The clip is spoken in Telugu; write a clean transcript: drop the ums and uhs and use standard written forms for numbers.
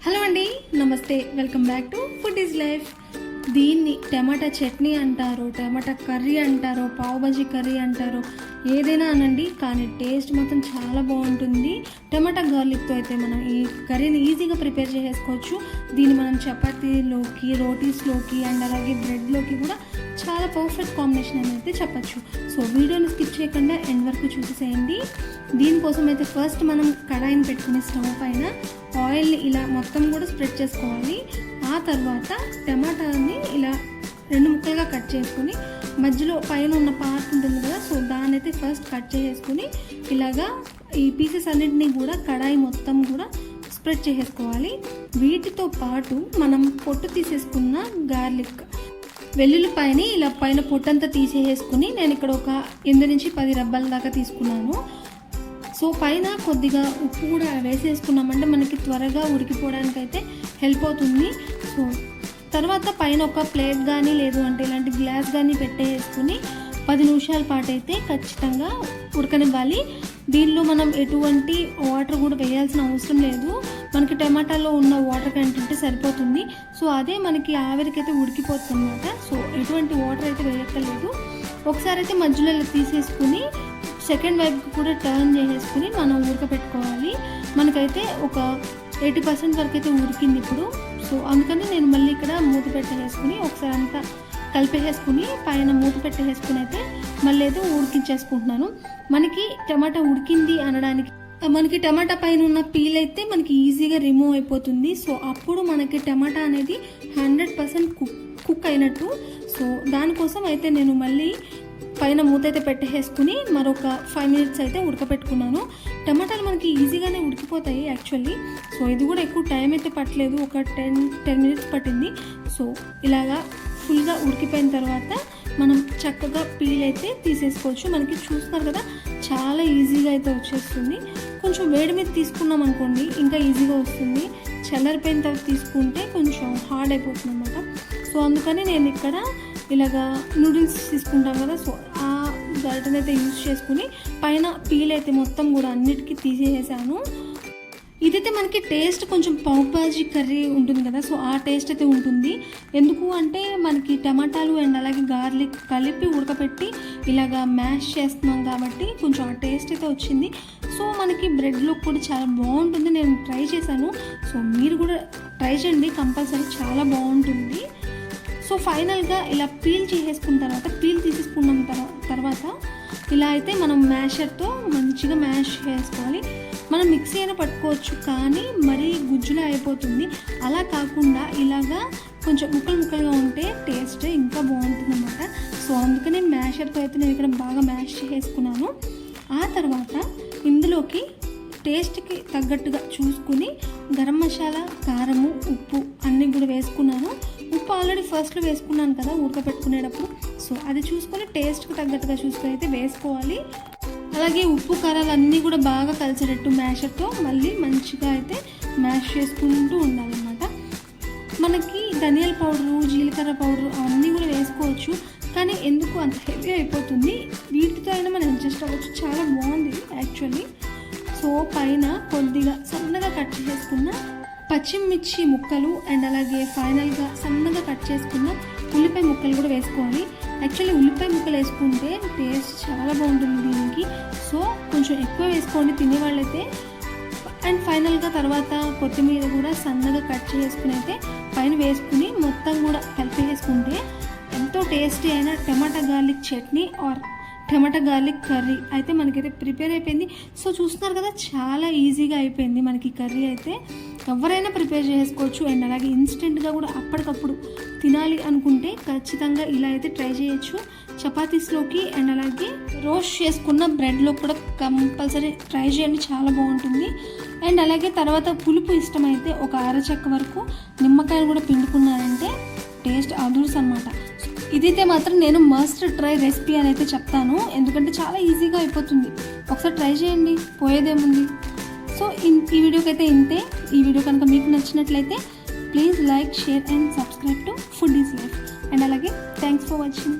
హలో అండి, నమస్తే. Welcome back to food is life. దీన్ని టమాటా చట్నీ అంటారు, టమాటా కర్రీ అంటారు, పావు బజీ కర్రీ అంటారు, ఏదైనా అనండి. కానీ టేస్ట్ మాత్రం చాలా బాగుంటుంది. టమాటా గార్లిక్తో అయితే మనం ఈ కర్రీని ఈజీగా ప్రిపేర్ చేసేసుకోవచ్చు. దీన్ని మనం చపాతీలోకి, రోటీస్లోకి అండ్ అలాగే బ్రెడ్లోకి కూడా చాలా పర్ఫెక్ట్ కాంబినేషన్ అని అయితే చెప్పచ్చు. సో వీడియోని స్కిప్ చేయకుండా ఎండ్ వరకు చూసేసేయండి. దీనికోసం అయితే ఫస్ట్ మనం కడాయిని పెట్టుకుని స్టవ్ పైన ఆయిల్ని ఇలా మొత్తం కూడా స్ప్రెడ్ చేసుకోవాలి. ఆ తర్వాత టమాటాని ఇలా 2 ముక్కలుగా కట్ చేసుకుని మధ్యలో పైన ఉన్న పార్ట్ ఉంటుంది కదా, సో దాన్ని అయితే ఫస్ట్ కట్ చేసుకుని ఇలాగా ఈ పీసెస్ అన్నింటినీ కూడా కడాయి మొత్తం కూడా స్ప్రెడ్ చేసేసుకోవాలి. వీటితో పాటు మనం పొట్టు తీసేసుకున్న గార్లిక్ వెల్లుల్లిపాయని ఇలా పైన పొట్టంతా తీసేసుకుని నేను ఇక్కడ ఒక 8 నుంచి 10 రబ్బల దాకా తీసుకున్నాను. సో పైన కొద్దిగా ఉప్పు కూడా వేసేసుకున్నామంటే మనకి త్వరగా ఉడికిపోవడానికి అయితే హెల్ప్ అవుతుంది. సో తర్వాత పైన ఒక ప్లేట్ కానీ లేదు అంటే ఇలాంటి గ్లాస్ కానీ పెట్టేసుకుని 10 నిమిషాల పాటు అయితే ఖచ్చితంగా ఉడకనివ్వాలి. దీనిలో మనం ఎటువంటి వాటర్ కూడా వేయాల్సిన అవసరం లేదు. మనకి టమాటాలో ఉన్న వాటర్ కంటెంట్ సరిపోతుంది. సో అదే మనకి ఆవిరికైతే ఉడికిపోతుంది అన్నమాట. సో ఎటువంటి వాటర్ అయితే వేయక్కర్లేదు. ఒకసారి అయితే మధ్యలో ఇలా తీసేసుకుని సెకండ్ వైపుకి కూడా టర్న్ చేసేసుకుని మనం ఉడకపెట్టుకోవాలి. మనకైతే ఒక 80% వరకు అయితే ఉడికింది ఇప్పుడు. సో అందుకని నేను మళ్ళీ ఇక్కడ మూత పెట్టేసుకుని ఒకసారి అంతా కలిపేసుకుని పైన మూత పెట్టేసుకుని అయితే మళ్ళీ అయితే ఉడికించేసుకుంటున్నాను. మనకి టమాటా ఉడికింది అనడానికి మనకి టమాటా పైన ఉన్న పీల్ అయితే మనకి ఈజీగా రిమూవ్ అయిపోతుంది. సో అప్పుడు మనకి టమాటా అనేది 100% కుక్ అయినట్టు. సో దానికోసం అయితే నేను మళ్ళీ పైన మూత అయితే పెట్టేసుకుని మరొక 5 మినిట్స్ అయితే ఉడకపెట్టుకున్నాను. టమాటాలు మనకి ఈజీగానే ఉడికిపోతాయి యాక్చువల్లీ. సో ఇది కూడా ఎక్కువ టైం అయితే పట్టలేదు, ఒక 10 మినిట్స్ పట్టింది. సో ఇలాగా ఫుల్గా ఉడికిపోయిన తర్వాత మనం చక్కగా పీల్ అయితే తీసేసుకోవచ్చు. మనకి చూస్తున్నారు కదా, చాలా ఈజీగా అయితే వచ్చేస్తుంది. కొంచెం వేడి మీద తీసుకున్నాం అనుకోండి ఇంకా ఈజీగా వస్తుంది. చల్లారిపోయిన తర్వాత తీసుకుంటే కొంచెం హార్డ్ అయిపోతుంది అన్నమాట. సో అందుకని నేను ఇక్కడ ఇలాగా నూడిల్స్ తీసుకుంటాం కదా, సో ఆ గరిటెని అయితే యూజ్ చేసుకుని పైన పీల్ అయితే మొత్తం కూడా అన్నిటికీ తీసేసాను. ఇదైతే మనకి టేస్ట్ కొంచెం పావ్ భాజీ కర్రీ ఉంటుంది కదా, సో ఆ టేస్ట్ అయితే ఉంటుంది. ఎందుకు అంటే మనకి టమాటాలు అండ్ అలాగే గార్లిక్ కలిపి ఉడకపెట్టి ఇలాగా మ్యాష్ చేస్తున్నాం కాబట్టి కొంచెం ఆ టేస్ట్ అయితే వచ్చింది. సో మనకి బ్రెడ్లో కూడా చాలా బాగుంటుంది. నేను ట్రై చేశాను. సో మీరు కూడా ట్రై చేయండి, కంపల్సరీ చాలా బాగుంటుంది. సో ఫైనల్గా ఇలా పీల్ చేసేసుకున్న తర్వాత పీల్ తీసేసుకున్న తర్వాత ఇలా అయితే మనం మ్యాషర్తో మంచిగా మ్యాష్ చేసుకోవాలి. మనం మిక్సీ అయినా పట్టుకోవచ్చు, కానీ మరీ గుజ్జులా అయిపోతుంది. అలా కాకుండా ఇలాగా కొంచెం ముక్కలుగా ఉంటే టేస్ట్ ఇంకా బాగుంటుంది అన్నమాట. సో అందుకని మ్యాషర్తో అయితే నేను ఇక్కడ బాగా మ్యాష్ చేసుకున్నాను. ఆ తర్వాత ఇందులోకి టేస్ట్కి తగ్గట్టుగా చూసుకుని గరం మసాలా, కారము, ఉప్పు అన్నీ కూడా వేసుకున్నాను. ఉప్పు ఆల్రెడీ ఫస్ట్లో వేసుకున్నాను కదా ఉడకపెట్టుకునేటప్పుడు. సో అది చూసుకొని టేస్ట్కి తగ్గట్టుగా చూసుకొని అయితే వేసుకోవాలి. అలాగే ఉప్పు కారాలు అన్నీ కూడా బాగా కలిసేటట్టు మ్యాషర్తో మళ్ళీ మంచిగా అయితే మ్యాష్ చేసుకుంటూ ఉండాలన్నమాట. మనకి ధనియాల పౌడరు, జీలకర్ర పౌడరు అవన్నీ కూడా వేసుకోవచ్చు, కానీ ఎందుకు అంత హెవీ అయిపోతుంది. వీటితో అయినా మనం అడ్జస్ట్ అవ్వచ్చు. చాలా బాగుంది యాక్చువల్లీ. సో పైన కొద్దిగా సన్నగా కట్ చేసుకున్న పచ్చిమిర్చి ముక్కలు అండ్ అలాగే ఫైనల్గా సన్నగా కట్ చేసుకున్న ఉల్లిపాయ ముక్కలు కూడా వేసుకోవాలి. యాక్చువల్లీ ఉల్లిపాయ ముక్కలు వేసుకుంటే టేస్ట్ చాలా బాగుంటుంది దీనికి. సో కొంచెం ఎక్కువ వేసుకోండి తినేవాళ్ళైతే. అండ్ ఫైనల్గా తర్వాత కొత్తిమీర కూడా సన్నగా కట్ చేసుకుని అయితే పైన వేసుకుని మొత్తం కూడా కలిపేసుకుంటే ఎంతో టేస్టీ అయిన tomato garlic chutney or tomato garlic curry అయితే మనకైతే ప్రిపేర్ అయిపోయింది. సో చూస్తున్నారు కదా, చాలా ఈజీగా అయిపోయింది మనకి కర్రీ అయితే. ఎవరైనా ప్రిపేర్ చేసుకోవచ్చు. అండ్ అలాగే ఇన్స్టెంట్గా కూడా అప్పటికప్పుడు తినాలి అనుకుంటే ఖచ్చితంగా ఇలా అయితే ట్రై చేయొచ్చు. చపాతీస్లోకి అండ్ అలాగే రోస్ట్ చేసుకున్న బ్రెడ్లో కూడా కంపల్సరీ ట్రై చేయండి, చాలా బాగుంటుంది. అండ్ అలాగే తర్వాత పులుపు ఇష్టమైతే ఒక అరచెక్క వరకు నిమ్మకాయలు కూడా పిండుకున్నారంటే టేస్ట్ అదుర్స్ అనమాట. ఇదైతే మాత్రం నేను మస్ట్ ట్రై రెసిపీ అని అయితే చెప్తాను, ఎందుకంటే చాలా ఈజీగా అయిపోతుంది. ఒకసారి ట్రై చేయండి, పోయేదేముంది. సో ఈ వీడియోకి అయితే ఇంతే. ఈ వీడియో కనుక మీకు నచ్చినట్లయితే please like, share and subscribe to food is life. And అలాగే థ్యాంక్స్ ఫర్ వాచింగ్.